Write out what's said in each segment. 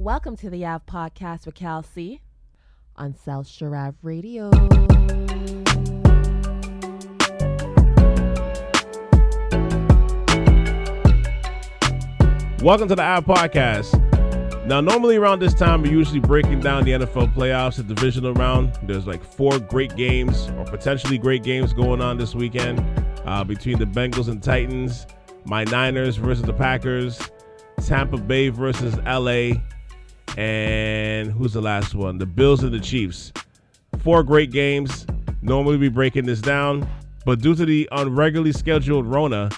Welcome to the Ave Podcast with Cal C on South Sharav Radio. Welcome to the Ave Podcast. Now, normally around this time, we're usually breaking down the NFL playoffs, the divisional round. There's like 4 great games or potentially great games going on this weekend between the Bengals and Titans, my Niners versus the Packers, Tampa Bay versus LA, and who's the last one? The Bills and the Chiefs. 4 great games. Normally we breaking this down, but due to the unregularly scheduled Rona,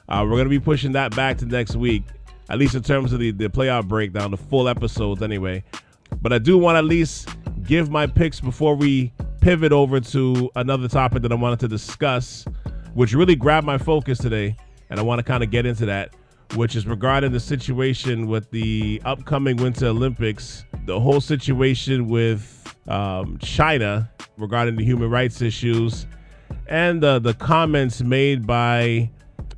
we're going to be pushing that back to next week, at least in terms of the playoff breakdown, the full episodes anyway. But I do want to at least give my picks before we pivot over to another topic that I wanted to discuss, which really grabbed my focus today, and I want to kind of get into that, which is regarding the situation with the upcoming Winter Olympics, the whole situation with China regarding the human rights issues, and the comments made by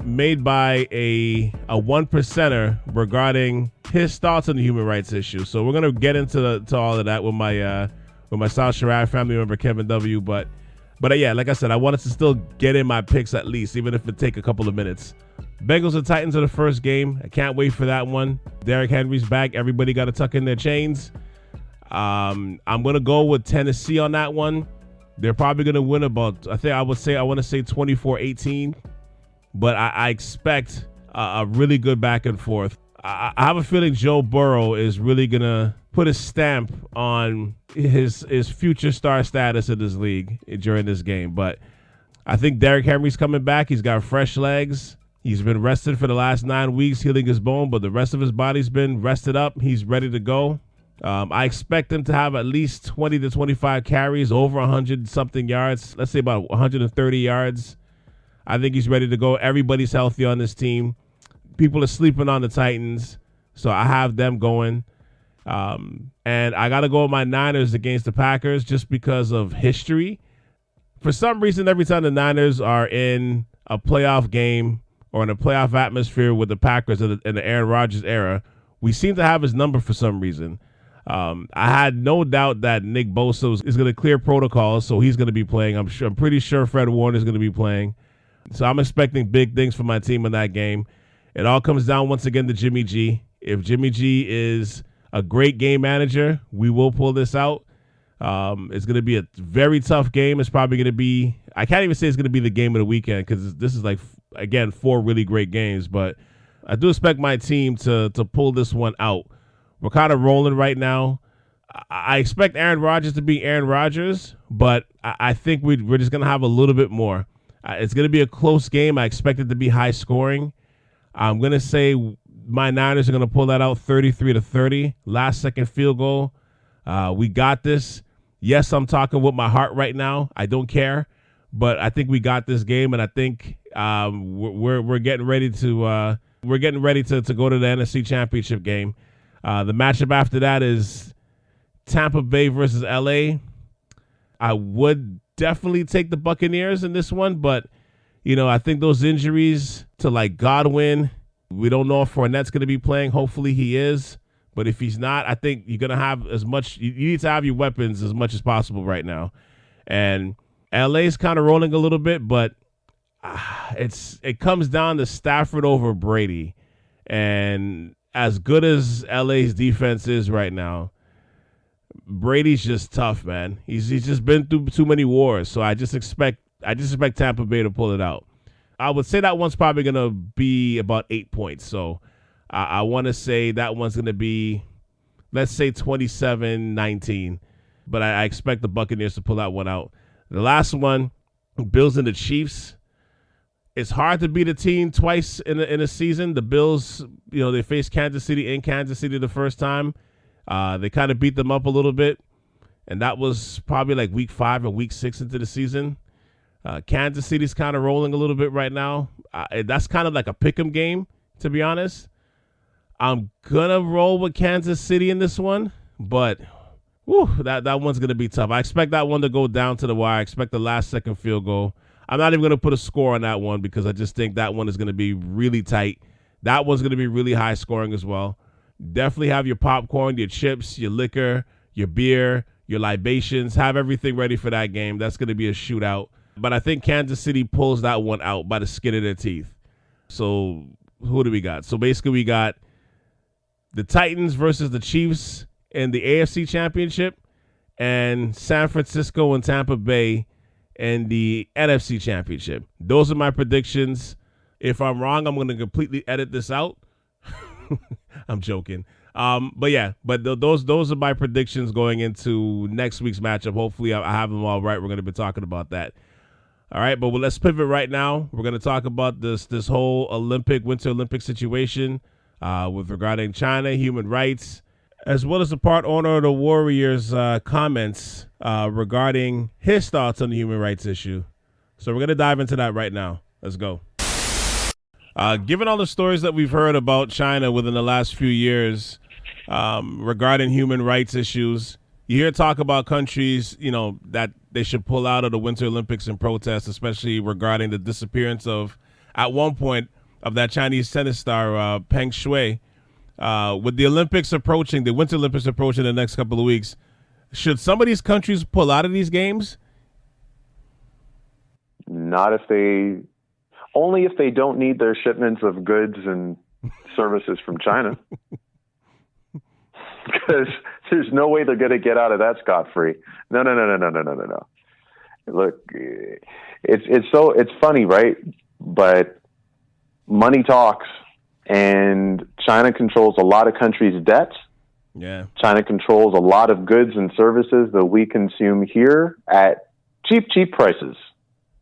a one percenter regarding his thoughts on the human rights issue. So we're gonna get into all of that with my South Sharav family member Kevin W. But yeah, like I said, I wanted to still get in my picks at least, even if it take a couple of minutes. Bengals and Titans are the first game. I can't wait for that one. Derrick Henry's back. Everybody got to tuck in their chains. I'm gonna go with Tennessee on that one. They're probably gonna win about, I want to say 24-18. But I expect a really good back and forth. I have a feeling Joe Burrow is really going to put a stamp on his future star status in this league during this game. But I think Derrick Henry's coming back. He's got fresh legs. He's been rested for the last 9 weeks, healing his bone, but the rest of his body's been rested up. He's ready to go. I expect him to have at least 20 to 25 carries, over 100-something yards. Let's say about 130 yards. I think he's ready to go. Everybody's healthy on this team. People are sleeping on the Titans, so I have them going. And I got to go with my Niners against the Packers just because of history. For some reason, every time the Niners are in a playoff game or in a playoff atmosphere with the Packers in the Aaron Rodgers era, we seem to have his number for some reason. I had no doubt that Nick Bosa is going to clear protocols, so he's going to be playing. I'm pretty sure Fred Warner is going to be playing. So I'm expecting big things from my team in that game. It all comes down once again to Jimmy G. If Jimmy G is a great game manager, we will pull this out. It's going to be a very tough game. It's probably going to be, I can't even say it's going to be the game of the weekend because this is like, again, 4 really great games. But I do expect my team to pull this one out. We're kind of rolling right now. I expect Aaron Rodgers to be Aaron Rodgers, but I think we're just going to have a little bit more. It's going to be a close game. I expect it to be high scoring. I'm going to say my Niners are going to pull that out 33-30. Last second field goal. We got this. Yes, I'm talking with my heart right now. I don't care, but I think we got this game, and I think we're getting ready to go to the NFC Championship game. The matchup after that is Tampa Bay versus LA. I would definitely take the Buccaneers in this one, but I think those injuries to like Godwin, we don't know if Fournette's going to be playing. Hopefully he is, but if he's not, I think you're going to have as much. You need to have your weapons as much as possible right now, and LA's kind of rolling a little bit, but it comes down to Stafford over Brady, and as good as LA's defense is right now, Brady's just tough, man. He's just been through too many wars, so I just expect Tampa Bay to pull it out. I would say that one's probably gonna be about 8 points. So I want to say that one's gonna be, let's say 27-19. But I expect the Buccaneers to pull that one out. The last one, Bills and the Chiefs. It's hard to beat a team twice in a season. The Bills, they faced Kansas City in Kansas City the first time. They kind of beat them up a little bit, and that was probably like week 5 or week 6 into the season. Kansas City's kind of rolling a little bit right now. That's kind of like a pick'em game, to be honest. I'm going to roll with Kansas City in this one, but that one's going to be tough. I expect that one to go down to the wire. I expect the last second field goal. I'm not even going to put a score on that one because I just think that one is going to be really tight. That one's going to be really high scoring as well. definitely have your popcorn, your chips, your liquor, your beer, your libations. Have everything ready for that game. That's going to be a shootout. But I think Kansas City pulls that one out by the skin of their teeth. So who do we got? So basically we got the Titans versus the Chiefs in the AFC Championship, and San Francisco and Tampa Bay in the NFC Championship. Those are my predictions. If I'm wrong, I'm going to completely edit this out. I'm joking. But those are my predictions going into next week's matchup. Hopefully I have them all right. We're going to be talking about that. All right, but let's pivot right now. We're going to talk about this whole Winter Olympic situation with regarding China, human rights, as well as the part owner of the Warriors' comments regarding his thoughts on the human rights issue. So we're going to dive into that right now. Let's go. Given all the stories that we've heard about China within the last few years regarding human rights issues, you hear talk about countries, that they should pull out of the Winter Olympics in protest, especially regarding the disappearance at one point, of that Chinese tennis star, Peng Shuai. With the the Winter Olympics approaching in the next couple of weeks, should some of these countries pull out of these games? Only if they don't need their shipments of goods and services from China. Because there's no way they're going to get out of that scot-free. No. Look, it's funny, right? But money talks, and China controls a lot of countries' debt. Yeah. China controls a lot of goods and services that we consume here at cheap prices.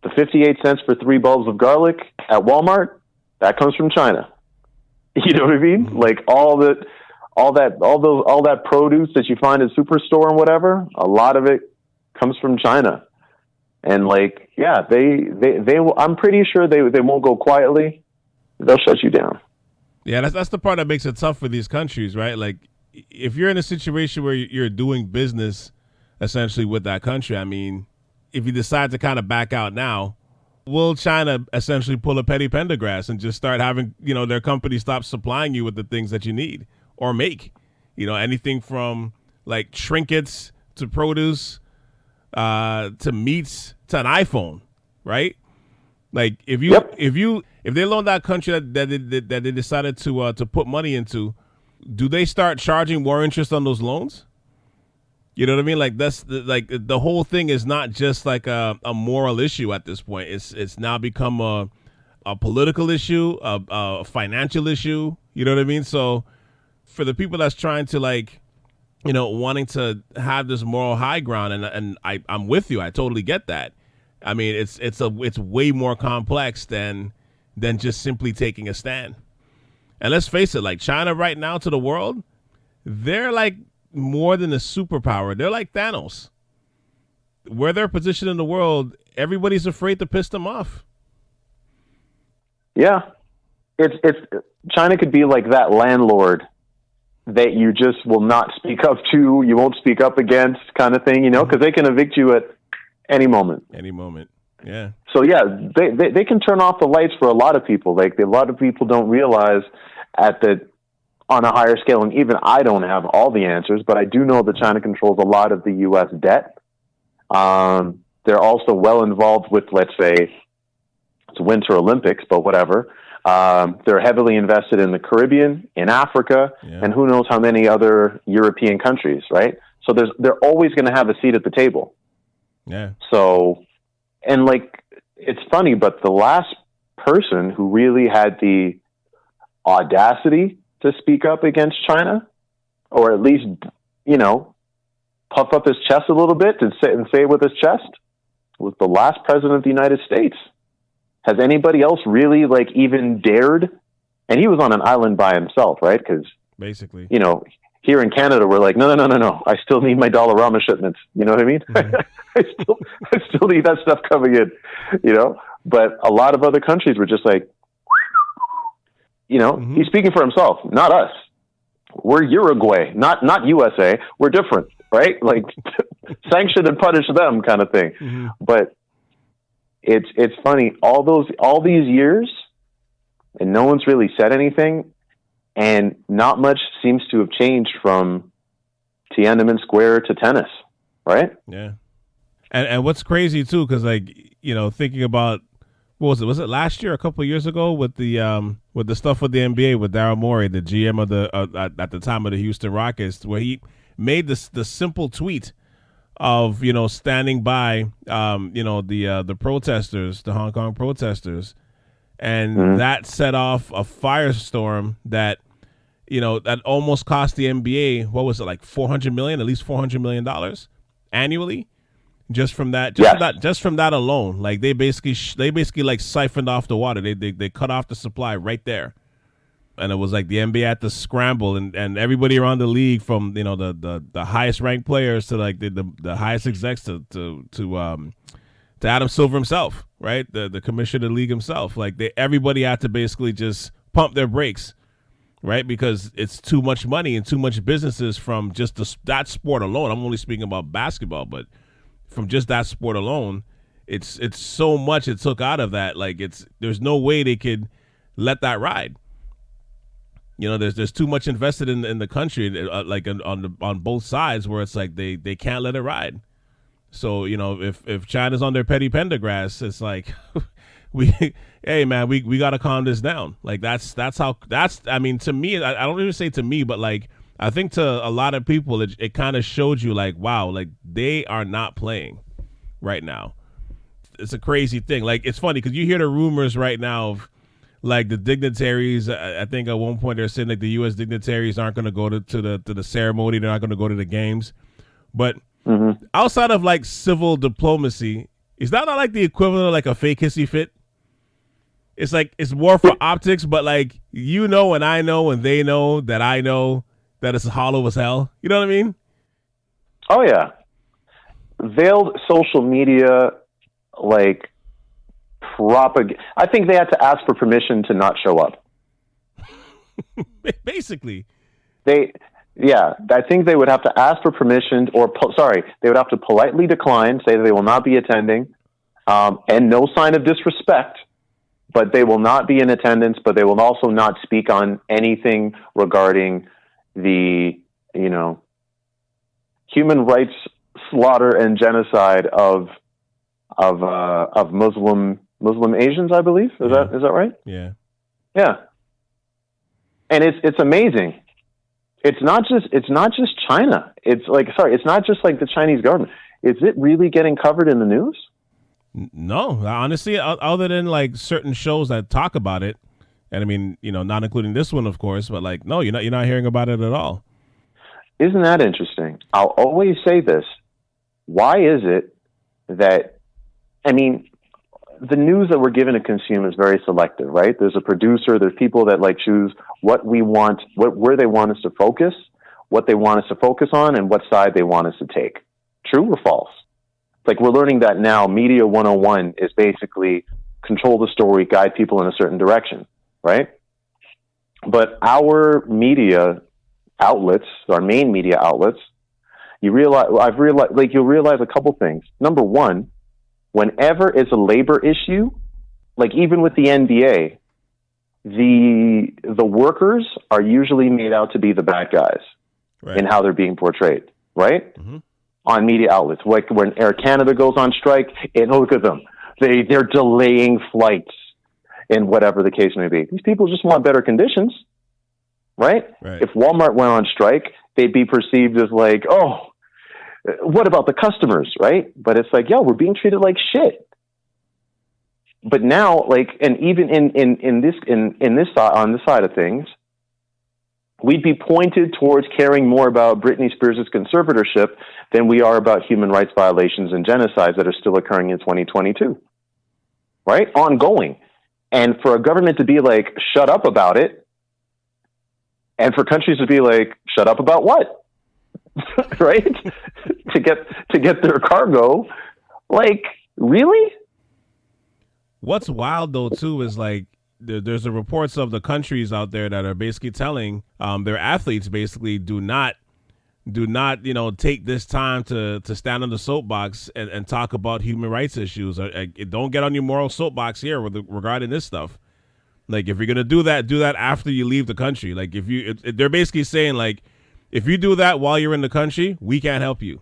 The 58 cents for 3 bulbs of garlic at Walmart, that comes from China. You know what I mean? Mm-hmm. Like all that produce that you find at Superstore and whatever, a lot of it comes from China. And they I'm pretty sure they won't go quietly. They'll shut you down. Yeah, that's the part that makes it tough for these countries, right? Like, if you're in a situation where you're doing business essentially with that country, I mean, if you decide to kind of back out now, will China essentially pull a Petty Pendergrass and just start having, their company stop supplying you with the things that you need or make, anything from like trinkets to produce to meats to an iPhone, right? Like if they loan that country that they decided to put money into, do they start charging more interest on those loans? You know what I mean? Like that's the whole thing is not just like a moral issue at this point. It's now become a political issue, a financial issue. You know what I mean? So for the people that's trying to wanting to have this moral high ground, and I'm with you. I totally get that. I mean, it's way more complex than just simply taking a stand. And let's face it, like China right now to the world, they're like more than a superpower. They're like Thanos. Where they're positioned in the world, everybody's afraid to piss them off. Yeah. It's China could be like that landlord that you just will not speak up to, you won't speak up against kind of thing, because they can evict you at any moment. Any moment. Yeah. So yeah, they can turn off the lights for a lot of people. Like a lot of people don't realize on a higher scale, and even I don't have all the answers, but I do know that China controls a lot of the U.S. debt. They're also well involved with, let's say, it's Winter Olympics, but whatever. They're heavily invested in the Caribbean, in Africa, and who knows how many other European countries, right? So they're always going to have a seat at the table. Yeah. So, and it's funny, but the last person who really had the audacity to speak up against China, or at least, puff up his chest a little bit and say it with his chest, was the last president of the United States. Has anybody else really even dared? And he was on an island by himself, right? Because basically, here in Canada, we're like, no. I still need my Dollarama shipments. You know what I mean? Mm-hmm. I still need that stuff coming in, But a lot of other countries were just like, mm-hmm. He's speaking for himself, not us. We're Uruguay, not USA. We're different, right? Like sanction and punish them kind of thing. Mm-hmm. But it's funny, all these years, and no one's really said anything. And not much seems to have changed from Tiananmen Square to tennis, right? Yeah. And what's crazy too, because thinking about what was it? Was it last year, a couple of years ago, with the stuff with the NBA with Daryl Morey, the GM of the at the time of the Houston Rockets, where he made the simple tweet of standing by the protesters, the Hong Kong protesters, and that set off a firestorm that that almost cost the NBA, what was it, like $400 million, at least $400 million annually. Just from that alone, like they basically like siphoned off the water. They cut off the supply right there, and it was like the NBA had to scramble, and everybody around the league, from the highest ranked players to like the highest execs to Adam Silver himself, right, the commissioner of the league himself, like everybody had to basically just pump their brakes, right, because it's too much money and too much businesses from just that sport alone. I'm only speaking about basketball, but from just that sport alone, it's so much it took out of that. Like there's no way they could let that ride. There's too much invested in the country, like on both sides, where it's like they can't let it ride. So if China's on their petty pendergrass, it's like hey man, we got to calm this down. Like that's I mean, to me, I don't even say to me, but like I think to a lot of people, it kind of showed you like, wow, like they are not playing right now. It's a crazy thing. Like, it's funny because you hear the rumors right now of like the dignitaries. I think at one point they're saying like the U.S. dignitaries aren't going to go to the ceremony. They're not going to go to the games. But outside of like civil diplomacy, is that not like the equivalent of like a fake hissy fit? It's like it's more for optics, but like and I know and they know that I know that it's hollow as hell. You know what I mean? Oh, yeah. Veiled social media, like, I think they had to ask for permission to not show up. Basically. I think they would have to ask for permission, they would have to politely decline, say that they will not be attending, and no sign of disrespect, but they will not be in attendance, but they will also not speak on anything regarding the human rights slaughter and genocide of Muslim Asians, I believe. Is that right? Yeah. And it's amazing. It's not just China. It's not just like the Chinese government. Is it really getting covered in the news? No, honestly, other than like certain shows that talk about it. And I mean, not including this one, of course, but like, no, you're not hearing about it at all. Isn't that interesting? I'll always say this. Why is it that, I mean, the news that we're given to consume is very selective, right? There's a producer, there's people that like choose what we want, where they want us to focus, what they want us to focus on, and what side they want us to take. True or false? Like we're learning that now. Media 101 is basically control the story, guide people in a certain direction. Right? But our media outlets, our main media outlets, you'll realize a couple things. Number one, whenever it's a labor issue, like even with the NBA, the workers are usually made out to be the bad guys in how they're being portrayed, right? Mm-hmm. On media outlets. Like when Air Canada goes on strike, and look at them. They're delaying flights. In whatever the case may be. These people just want better conditions, right? If Walmart went on strike, they'd be perceived as like, oh, what about the customers, right? But it's like, yo, we're being treated like shit. But now, like, and even on this side of things, we'd be pointed towards caring more about Britney Spears' conservatorship than we are about human rights violations and genocides that are still occurring in 2022, right? Ongoing. And for a government to be like, shut up about it, and for countries to be like, shut up about what? Right? to get their cargo. Like, really? What's wild though too is like there's the reports of the countries out there that are basically telling their athletes basically do not take this time to stand on the soapbox and talk about human rights issues. Don't get on your moral soapbox here regarding this stuff. Like, if you're going to do that after you leave the country. Like, they're basically saying, like, if you do that while you're in the country, we can't help you.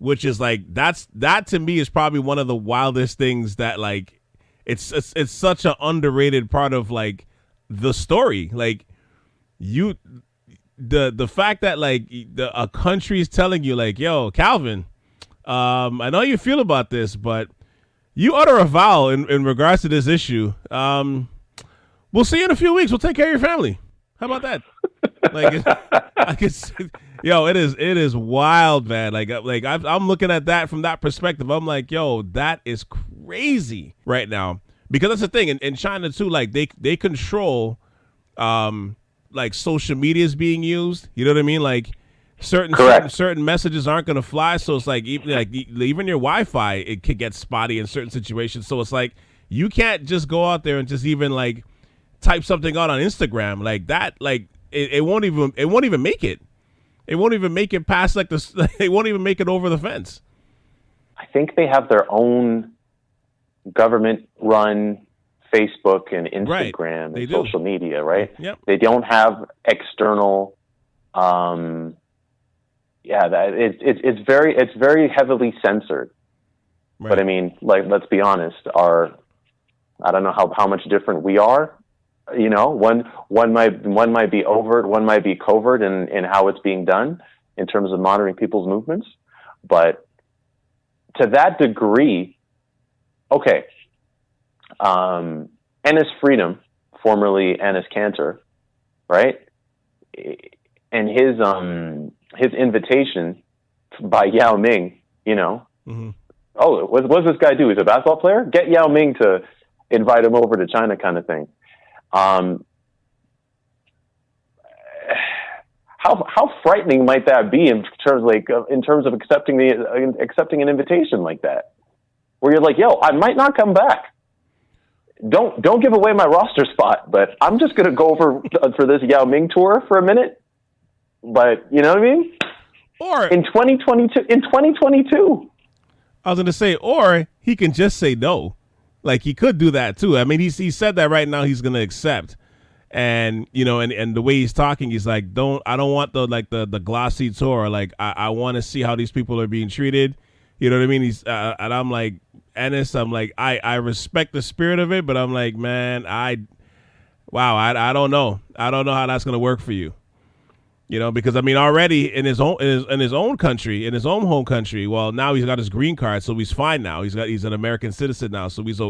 Which is like, that to me is probably one of the wildest things that, like, it's such an underrated part of, like, the story. Like, the fact that, like, a country is telling you, like, yo, Calvin, I know you feel about this, but you utter a vow in regards to this issue. We'll see you in a few weeks. We'll take care of your family. How about that? Like, it is wild, man. Like I'm looking at that from that perspective. I'm like, yo, that is crazy right now. Because that's the thing in China too. Like they control, like social media is being used. You know what I mean? Like certain messages aren't going to fly. So it's like even your Wi-Fi, it could get spotty in certain situations. So it's like you can't just go out there and just even like type something out on Instagram like that. Like it won't even make it. It won't even make it past like this. It won't even make it over the fence. I think they have their own government-run Facebook and Instagram and social media, right? Yep. They don't have external. It's very heavily censored. Right. But I mean, like, let's be honest. I don't know how much different we are. You know, one might be overt, one might be covert in how it's being done in terms of monitoring people's movements. But to that degree, okay. Enes Freedom, formerly Enes Kanter, right? And his invitation by Yao Ming, you know. Mm-hmm. Oh, what does this guy do? He's a basketball player? Get Yao Ming to invite him over to China, kind of thing. How frightening might that be in terms of accepting an invitation like that, where you're like, yo, I might not come back. Don't give away my roster spot, but I'm just going to go over for this Yao Ming tour for a minute. But you know what I mean? Or in 2022. I was going to say, or he can just say no. Like, he could do that too. I mean, he said that right now he's going to accept. And, you know, and the way he's talking, he's like, I don't want the glossy tour. Like, I want to see how these people are being treated. You know what I mean? He's and I'm like, Enes, I'm like, I respect the spirit of it, but I'm like, man, I don't know. I don't know how that's going to work for you. You know, because I mean, already in his own country, in his own home country. Well, now he's got his green card, so he's fine now. He's an American citizen now, so he's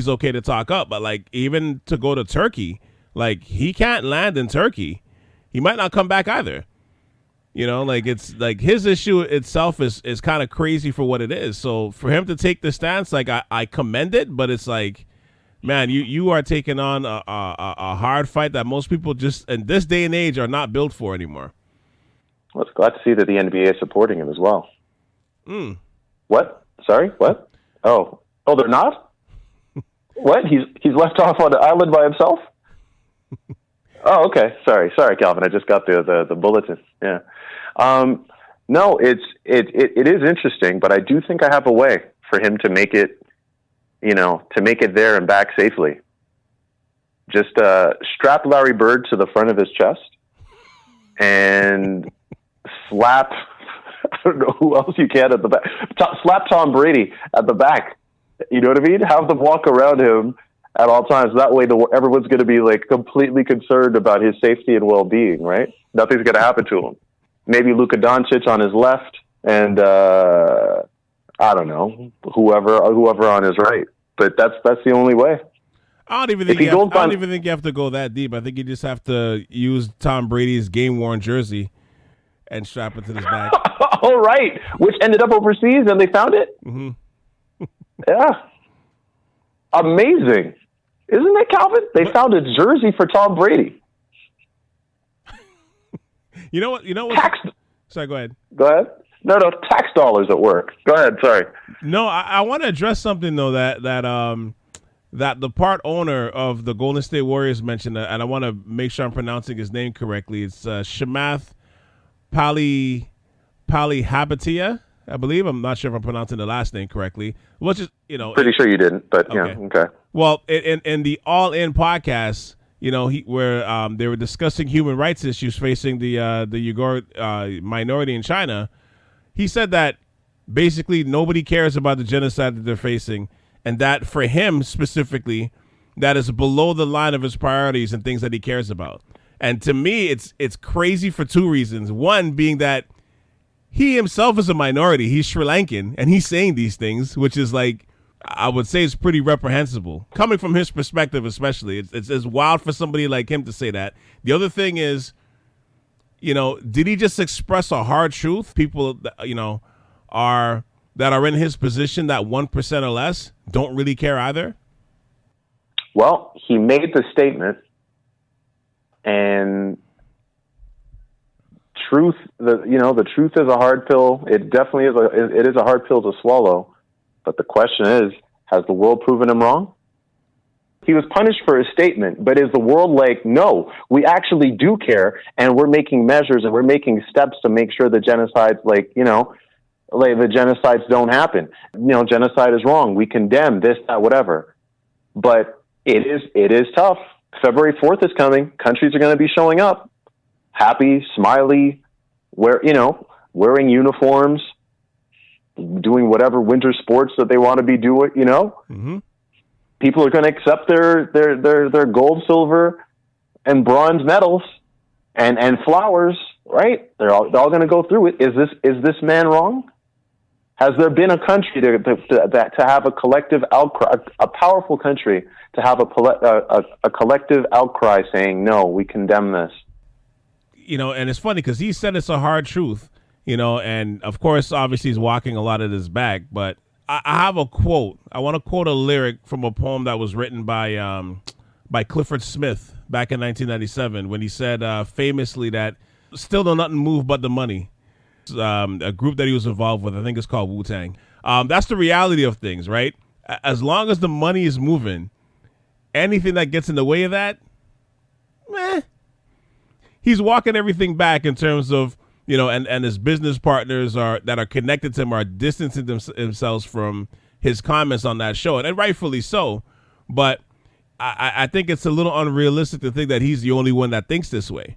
okay to talk up. But like, even to go to Turkey, like, he can't land in Turkey. He might not come back either. You know, like, it's like his issue itself is kind of crazy for what it is. So for him to take the stance, like, I commend it, but it's like, man, you are taking on a hard fight that most people just in this day and age are not built for anymore. Well, it's glad to see that the NBA is supporting him as well. What? Sorry? What? Oh, they're not? What? He's left off on the island by himself? Oh, okay. Sorry, Calvin. I just got the bulletin. Yeah. No, it is interesting, but I do think I have a way for him to make it. You know, to make it there and back safely. Just strap Larry Bird to the front of his chest and slap, I don't know who else you can at the back. Slap Tom Brady at the back. You know what I mean? Have them walk around him at all times. That way everyone's going to be like completely concerned about his safety and well-being, right? Nothing's going to happen to him. Maybe Luka Doncic on his left and I don't know, whoever on his right. But that's the only way. I don't even think you have to go that deep. I think you just have to use Tom Brady's game-worn jersey and strap it to his back. All right, which ended up overseas and they found it? Mm-hmm. Yeah. Amazing. Isn't it, Calvin? They found a jersey for Tom Brady. You know what? Sorry, go ahead. Go ahead. No, tax dollars at work. Go ahead, sorry. No, I want to address something, though, that the part owner of the Golden State Warriors mentioned, and I want to make sure I'm pronouncing his name correctly. It's Chamath Palihapitiya. I believe. I'm not sure if I'm pronouncing the last name correctly. Which is, pretty sure you didn't, but okay. Yeah, okay. Well, in the All In podcast, where they were discussing human rights issues facing the Uyghur minority in China, he said that basically nobody cares about the genocide that they're facing, and that for him specifically, that is below the line of his priorities and things that he cares about. And to me, it's crazy for two reasons. One being that he himself is a minority. He's Sri Lankan, and he's saying these things, which is like, I would say, is pretty reprehensible. Coming from his perspective especially, it's wild for somebody like him to say that. The other thing is, did he just express a hard truth? People, that are in his position, that 1% or less, don't really care either? Well, he made the statement, and the truth is a hard pill. It definitely is. It is a hard pill to swallow. But the question is, has the world proven him wrong? He was punished for his statement, but is the world like, no, we actually do care, and we're making measures and we're making steps to make sure the genocides, the genocides don't happen. Genocide is wrong. We condemn this, that, whatever. But it is tough. February 4th is coming. Countries are going to be showing up, happy, smiley, wearing uniforms, doing whatever winter sports that they want to be doing. Mm-hmm. People are going to accept their gold, silver, and bronze medals and flowers. Right? They're all going to go through it. Is this man wrong? Has there been a country to have a collective outcry, a powerful country to have a collective outcry saying, no, we condemn this? And it's funny because he said it's a hard truth, and of course, obviously he's walking a lot of this back, but I have a quote. I want to quote a lyric from a poem that was written by Clifford Smith back in 1997 when he said famously that still don't nothing move but the money. A group that he was involved with, I think it's called Wu-Tang. That's the reality of things, right? As long as the money is moving, anything that gets in the way of that, meh. He's walking everything back in terms of, and his business partners that are connected to him are distancing themselves from his comments on that show, and rightfully so. But I think it's a little unrealistic to think that he's the only one that thinks this way,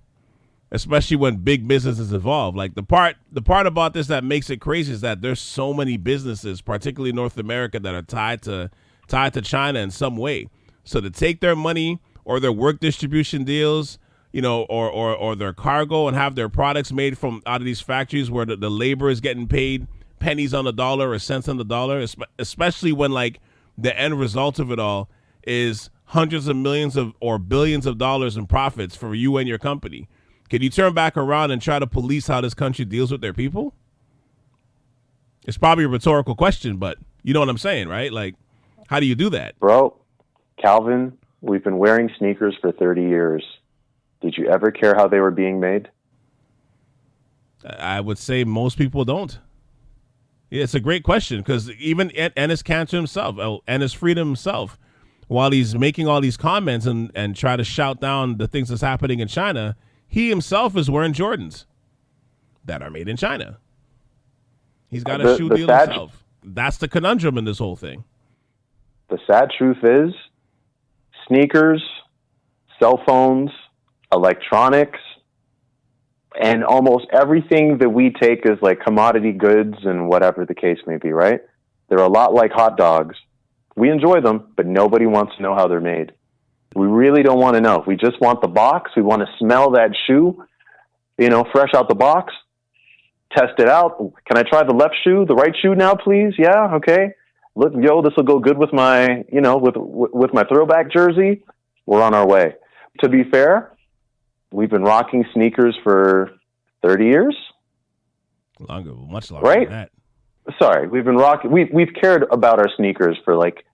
especially when big business is involved. Like the part about this that makes it crazy is that there's so many businesses, particularly North America, that are tied to China in some way. So to take their money or their work distribution deals, or their cargo and have their products made from out of these factories where the labor is getting paid pennies on the dollar or cents on the dollar, especially when like the end result of it all is hundreds of millions or billions of dollars in profits for you and your company. Can you turn back around and try to police how this country deals with their people? It's probably a rhetorical question, but you know what I'm saying, right? Like, how do you do that? Bro, Calvin, we've been wearing sneakers for 30 years. Did you ever care how they were being made? I would say most people don't. Yeah, it's a great question because even Enes Kanter himself, Enes Freedom himself, while he's making all these comments and try to shout down the things that's happening in China, he himself is wearing Jordans that are made in China. He's got a shoe deal himself. That's the conundrum in this whole thing. The sad truth is sneakers, cell phones, electronics, and almost everything that we take as like commodity goods and whatever the case may be, right? They're a lot like hot dogs. We enjoy them, but nobody wants to know how they're made. We really don't want to know. We just want the box. We want to smell that shoe, fresh out the box, test it out. Can I try the left shoe, the right shoe now, please? Yeah, okay. Look, this will go good with my, with my throwback jersey. We're on our way. To be fair, we've been rocking sneakers for 30 years. Much longer right? than that. Sorry, we've been rocking. We've cared about our sneakers for like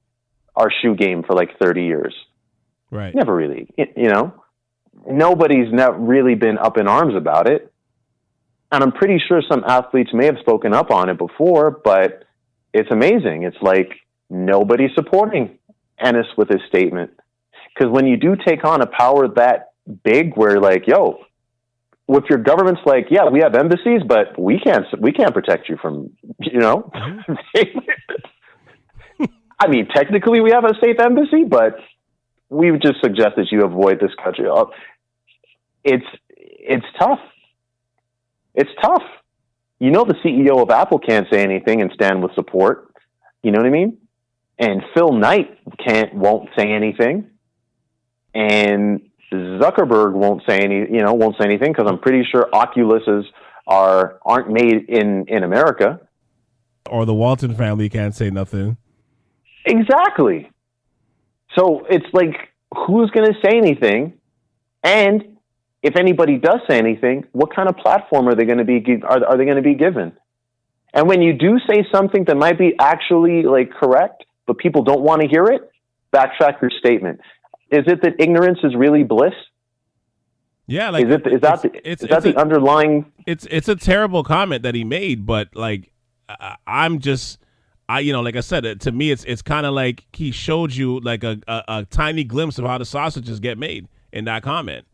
our shoe game for like 30 years. Right. Never really, nobody's really been up in arms about it. And I'm pretty sure some athletes may have spoken up on it before, but it's amazing. It's like nobody's supporting Enes with his statement. Because when you do take on a power that big where like, if your government's like, yeah, we have embassies, but we can't protect you from, I mean, technically we have a safe embassy, but we would just suggest that you avoid this country. It's tough. It's tough. The CEO of Apple can't say anything and stand with support. You know what I mean? And Phil Knight won't say anything. And Zuckerberg won't say anything because I'm pretty sure Oculuses aren't made in America. Or the Walton family can't say nothing. Exactly. So it's like, who's going to say anything? And if anybody does say anything, what kind of platform are they going to be given? And when you do say something that might be actually like correct, but people don't want to hear it, backtrack your statement. Is it that ignorance is really bliss? Yeah, like is that the underlying? It's a terrible comment that he made, but like like I said, to me, it's kind of like he showed you like a tiny glimpse of how the sausages get made in that comment.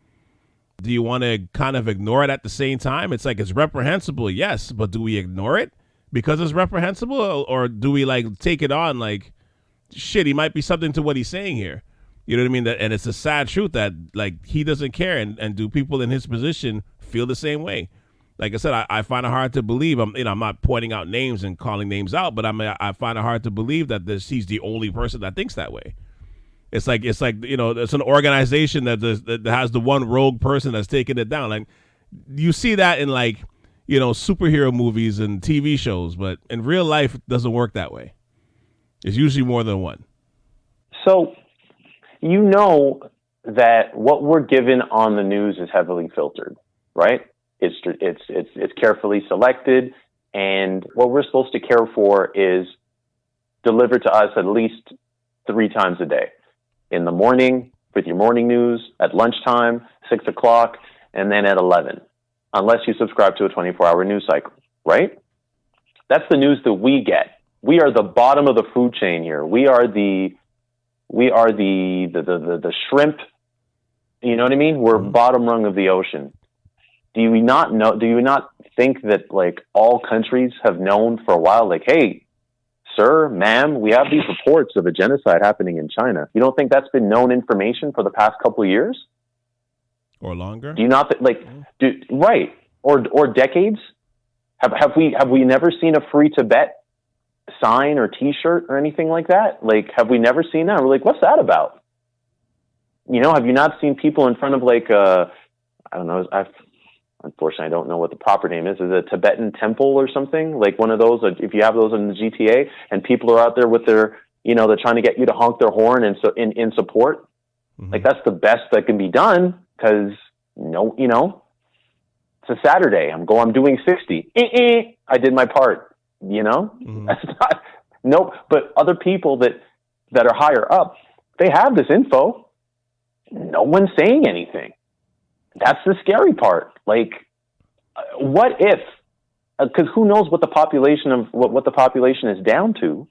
Do you want to kind of ignore it at the same time? It's like, it's reprehensible, yes, but do we ignore it because it's reprehensible, or do we like take it on like, shit, he might be something to what he's saying here? You know what I mean? And it's a sad truth that like he doesn't care, and do people in his position feel the same way? Like I said, I find it hard to believe. I'm not pointing out names and calling names out, but I find it hard to believe that he's the only person that thinks that way. It's like it's an organization that has the one rogue person that's taking it down. Like, you see that in like superhero movies and TV shows, but in real life it doesn't work that way. It's usually more than one. So that what we're given on the news is heavily filtered, right? It's carefully selected, and what we're supposed to care for is delivered to us at least 3 times a day. In the morning with your morning news, at lunchtime, 6 o'clock, and then at 11, unless you subscribe to a 24-hour news cycle, right? That's the news that we get. We are the bottom of the food chain here. We are the shrimp. You know what I mean? We're bottom rung of the ocean. Do you not think that like all countries have known for a while, like, hey, sir, ma'am, we have these reports of a genocide happening in China. You don't think that's been known information for the past couple of years? Or longer? Do you not right. Or decades? Have we never seen a Free Tibet sign or T-shirt or anything like that? Like, have we never seen that? We're like, what's that about? Have you not seen people in front of like I don't know. Unfortunately, I don't know what the proper name is. Is it a Tibetan temple or something? Like one of those, if you have those in the GTA and people are out there with their, they're trying to get you to honk their horn and so in support. Mm-hmm. Like, that's the best that can be done because, it's a Saturday. I'm doing 60. I did my part, Mm-hmm. That's not, nope. But other people that are higher up, they have this info. No one's saying anything. That's the scary part. Like, what if? Because who knows what the population is down to?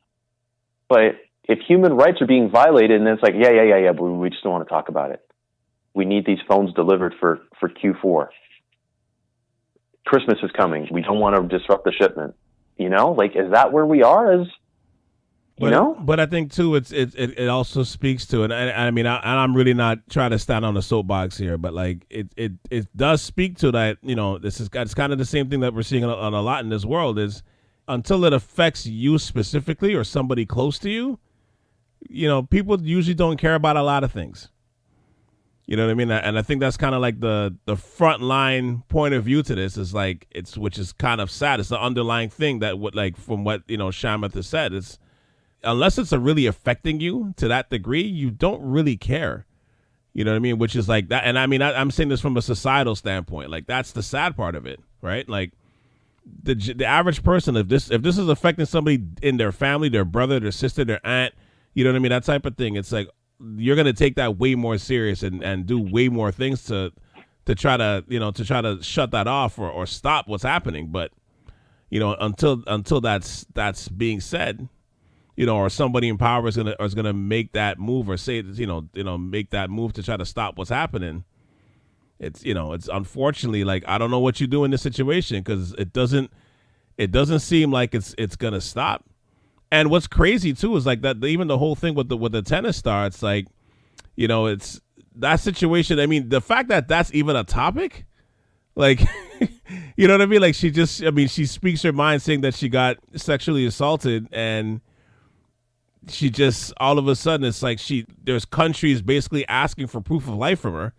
But if human rights are being violated, and it's like, yeah, but we just don't want to talk about it. We need these phones delivered for Q4. Christmas is coming. We don't want to disrupt the shipment. Like, is that where we are? But I think too, it also speaks to it. And I mean, I'm really not trying to stand on a soapbox here, but like it does speak to that. It's kind of the same thing that we're seeing on a lot in this world is until it affects you specifically or somebody close to you. People usually don't care about a lot of things. You know what I mean? And I think that's kind of like the front line point of view to this is like which is kind of sad. It's the underlying thing that from what Chamath has said, it's unless it's really affecting you to that degree, you don't really care. You know what I mean? Which is like that. And I mean, I'm saying this from a societal standpoint. Like, that's the sad part of it, right? Like the average person, if this is affecting somebody in their family, their brother, their sister, their aunt, you know what I mean? That type of thing. It's like, you're going to take that way more serious and do way more things to try to shut that off or stop what's happening. But, until that's being said, or somebody in power is gonna make that move or say, make that move to try to stop what's happening. it's unfortunately like, I don't know what you do in this situation, because it doesn't seem like it's gonna stop. And what's crazy too is like that, even the whole thing with the tennis star, it's like, it's that situation. I mean, the fact that that's even a topic, like, you know what I mean? Like, she speaks her mind, saying that she got sexually assaulted, and she just, all of a sudden, it's like there's countries basically asking for proof of life for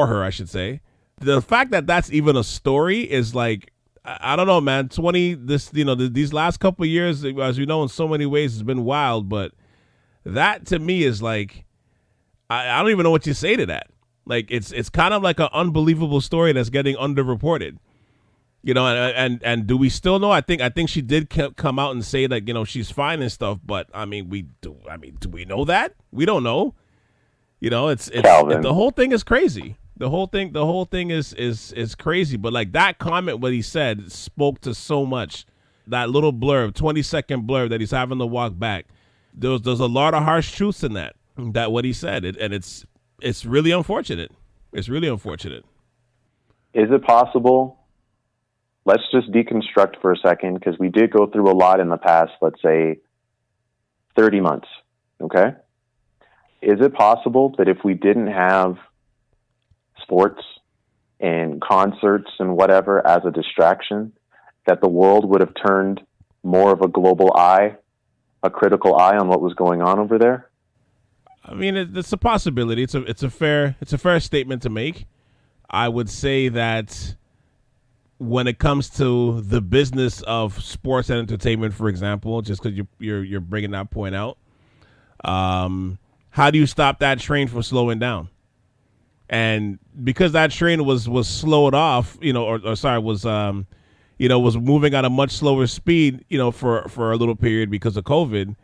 her, I should say. The fact that that's even a story is like, I don't know, man. These last couple of years, as we know, in so many ways, has been wild. But that to me is like, I don't even know what you say to that. Like, it's kind of like an unbelievable story that's getting underreported. And do we still know? I think she did come out and say that, she's fine and stuff. But do we know that? We don't know. The whole thing is crazy. The whole thing is crazy. But like, that comment, what he said, spoke to so much. That little blurb, 20-second blurb that he's having to walk back. There's a lot of harsh truths in that what he said, and it's really unfortunate. It's really unfortunate. Is it possible? Let's just deconstruct for a second, because we did go through a lot in the past, let's say 30 months, okay? Is it possible that if we didn't have sports and concerts and whatever as a distraction, that the world would have turned more of a global eye, a critical eye on what was going on over there? I mean, it's a possibility. It's a fair statement to make. I would say that when it comes to the business of sports and entertainment, for example, just because you're bringing that point out, how do you stop that train from slowing down? And because that train was slowed off, was moving at a much slower speed, for a little period because of COVID.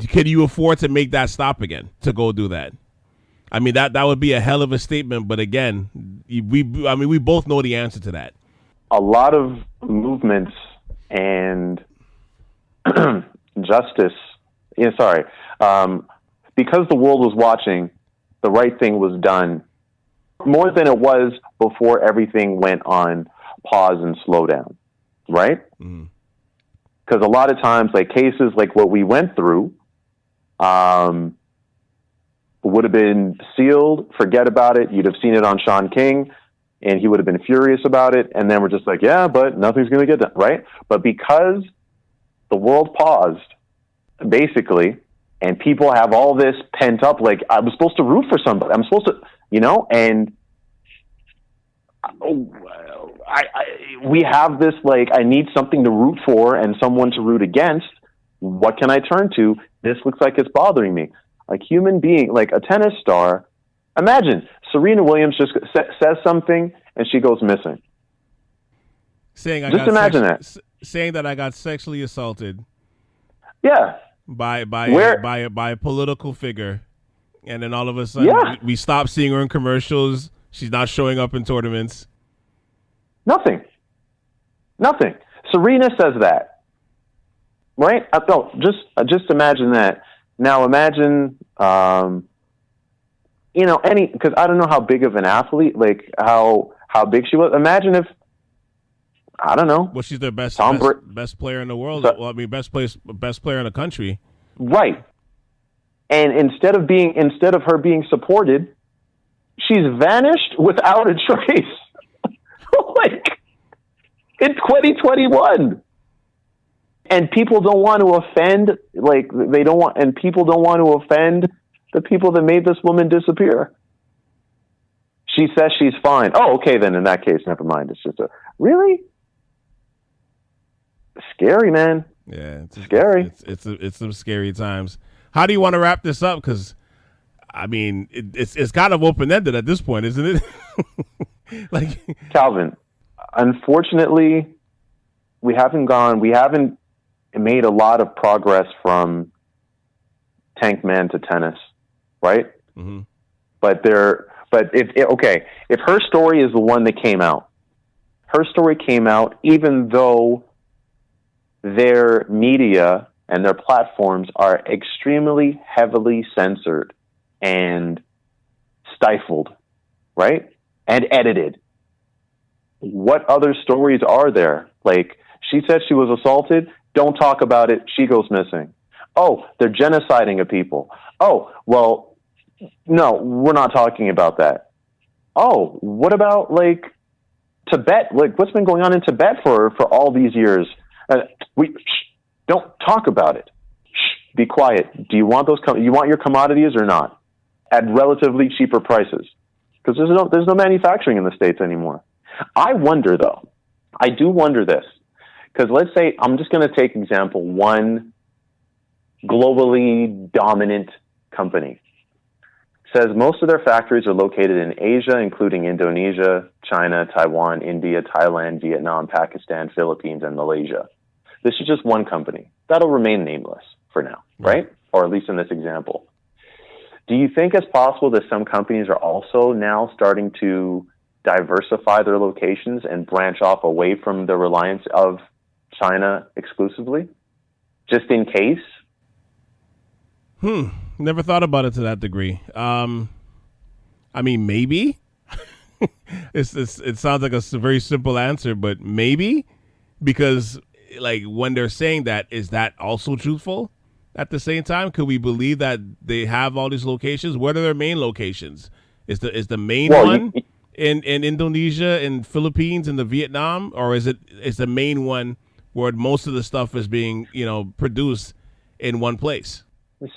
Can you afford to make that stop again, to go do that? I mean, that would be a hell of a statement. But again, we both know the answer to that. A lot of movements and justice. Because the world was watching, the right thing was done more than it was before everything went on pause and slow down, right? Because a lot of times, like cases like what we went through, would have been sealed, forget about it. You'd have seen it on Sean King, and he would have been furious about it. And then we're just like, yeah, but nothing's going to get done, right? But because the world paused, basically, and people have all this pent up, like, I was supposed to root for somebody. I'm supposed to, and we have this, like, I need something to root for and someone to root against. What can I turn to? This looks like it's bothering me. Like, human being, like a tennis star. Imagine Serena Williams just says something and she goes missing. Saying I got sexually assaulted. Yeah. By a political figure, and then all of a sudden we stop seeing her in commercials. She's not showing up in tournaments. Nothing. Serena says that, right? Just imagine that. Now imagine, because I don't know how big of an athlete, like how big she was. Imagine if, I don't know. Well, she's the best player in the world. Best player in the country. Right. And instead of her being supported, she's vanished without a trace. Like, in 2021. And people don't want to offend, people don't want to offend the people that made this woman disappear. She says she's fine. Oh, okay, then in that case, never mind. It's just really scary, man. Yeah, it's scary. It's some scary times. How do you want to wrap this up? Because, I mean, it's kind of open-ended at this point, isn't it? Like, Calvin, unfortunately, we haven't made a lot of progress from tank man to tennis, right? Mm-hmm. But if her story is the one that came out, even though their media and their platforms are extremely heavily censored and stifled, right? and edited. What other stories are there? Like, she said she was assaulted. Don't talk about it. She goes missing. Oh, they're genociding a people. Oh, well, no, we're not talking about that. Oh, what about, like, Tibet? Like, what's been going on in Tibet for all these years? Don't talk about it. Shh, be quiet. Do you want you want your commodities or not? At relatively cheaper prices. Because there's no manufacturing in the States anymore. I wonder, though. I do wonder this. Because let's say, I'm just going to take example, one globally dominant company says most of their factories are located in Asia, including Indonesia, China, Taiwan, India, Thailand, Vietnam, Pakistan, Philippines, and Malaysia. This is just one company. That'll remain nameless for now, right? Or at least in this example. Do you think it's possible that some companies are also now starting to diversify their locations and branch off away from the reliance of China exclusively, just in case? Never thought about it to that degree. I mean, maybe. It sounds like a very simple answer, but maybe, because like when they're saying that, is that also truthful? At the same time, could we believe that they have all these locations? What are their main locations? Is the main one in Indonesia, in Philippines, in the Vietnam, or is the main one where most of the stuff is being produced in one place?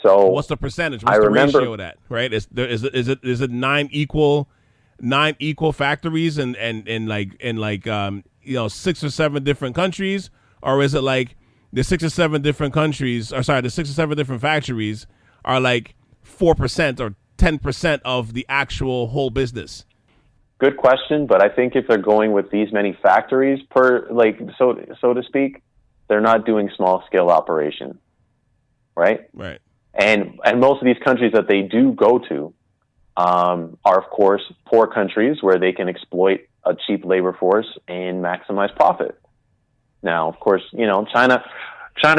So what's the percentage? What's the ratio of that? Right? Is it nine equal factories and 6 or 7 different countries, or is it like the 6 or 7 different countries, or sorry, the 6 or 7 different factories are like 4% or 10% of the actual whole business? Good question, but I think if they're going with these many factories per, like, so to speak, they're not doing small scale operation, right? Right. And most of these countries that they do go to are, of course, poor countries where they can exploit a cheap labor force and maximize profit. Now, of course, China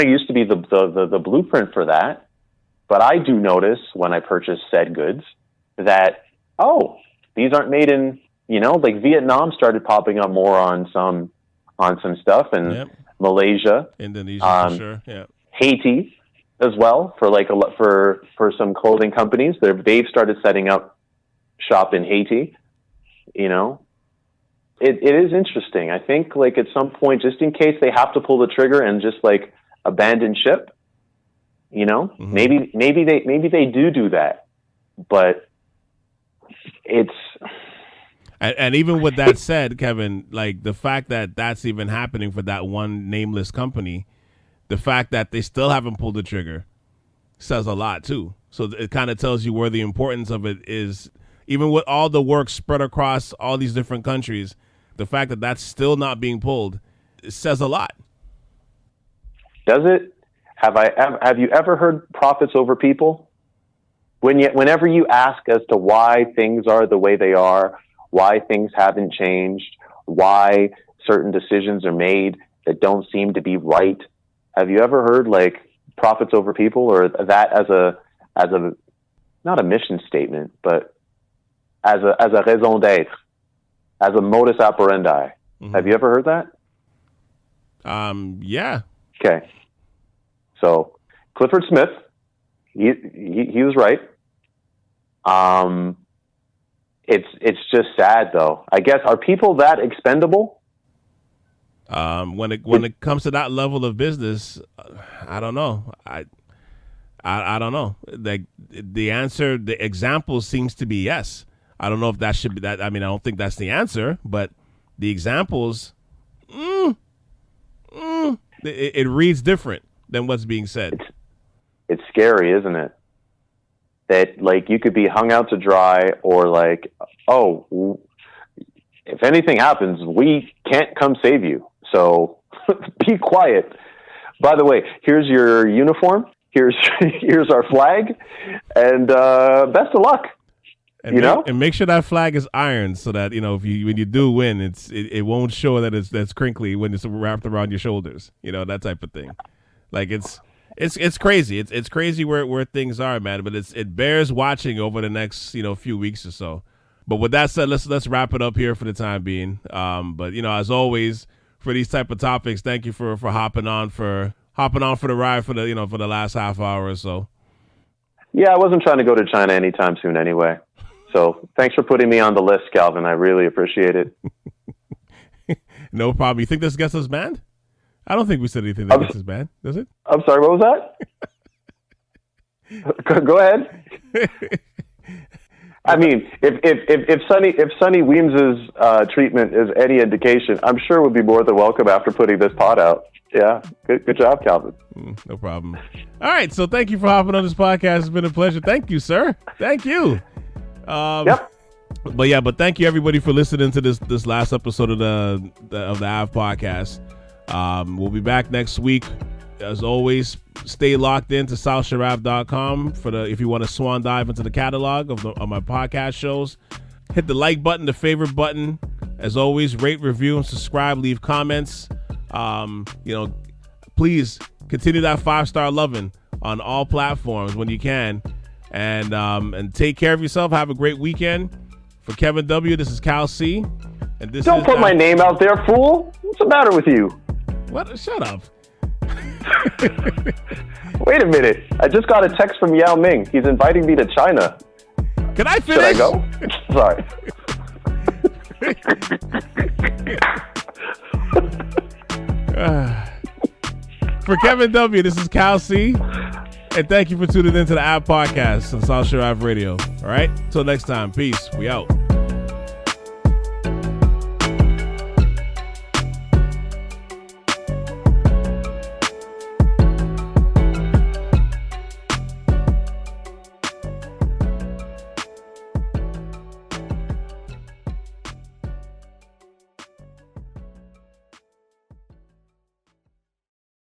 used to be the blueprint for that, but I do notice when I purchase said goods that, these aren't made in, like Vietnam started popping up more on some stuff, and Malaysia, Indonesia, for sure, yeah, Haiti as well for some clothing companies. They've started setting up shop in Haiti. It is interesting. I think like at some point, just in case they have to pull the trigger and just like abandon ship, mm-hmm. maybe they do that, but it's. And even with that said, Kevin, like the fact that that's even happening for that one nameless company, the fact that they still haven't pulled the trigger says a lot too. So it kind of tells you where the importance of it is. Even with all the work spread across all these different countries, the fact that that's still not being pulled, it says a lot. Does it? Have you ever heard profits over people? Whenever you ask as to why things are the way they are, why things haven't changed, why certain decisions are made that don't seem to be right, have you ever heard like profits over people, or that as a not a mission statement, but as a raison d'être, as a modus operandi? Mm-hmm. Have you ever heard that? Yeah. Okay. So Clifford Smith, he was right. It's just sad though. I guess, are people that expendable? When it comes to that level of business, I don't know. I don't know. Like the answer, the example seems to be yes. I don't know if that should be that. I mean, I don't think that's the answer, but the examples, it reads different than what's being said. It's scary, isn't it? That like you could be hung out to dry, or like, if anything happens, we can't come save you. So be quiet. By the way, here's your uniform. Here's our flag, and best of luck. And make sure that flag is ironed so that when you do win, it won't show that that's crinkly when it's wrapped around your shoulders. That type of thing. Like it's crazy. It's crazy where things are, man. But it bears watching over the next few weeks or so, But with that said, let's wrap it up here for the time being. But as always, for these type of topics, thank you for hopping on for the ride for the for the last half hour or so. Yeah, I wasn't trying to go to China anytime soon anyway. So thanks for putting me on the list, Calvin. I really appreciate it. No problem. You think this gets us banned? I don't think we said anything that gets us banned, does it? I'm sorry, what was that? Go ahead. I mean, if Sonny Weems's treatment is any indication, I'm sure we'll be more than welcome after putting this pod out. Yeah, good job, Calvin. No problem. All right, so thank you for hopping on this podcast. It's been a pleasure. Thank you, sir. Thank you. Yep. But thank you everybody for listening to this last episode of the Ave Podcast. We'll be back next week. As always, stay locked into southsharav.com if you want to swan dive into the catalog of my podcast shows. Hit the like button, the favorite button. As always, rate, review, and subscribe. Leave comments. Please continue that 5-star loving on all platforms when you can. And take care of yourself. Have a great weekend. For Kevin W., this is Cal C. And this Don't put my name out there, fool. What's the matter with you? What? Shut up. Wait a minute. I just got a text from Yao Ming. He's inviting me to China. Can I finish? Should I go? Sorry. For Kevin W., this is Cal C. And thank you for tuning into the Ave Podcast on South Shore Ave Radio. All right? Till next time. Peace. We out.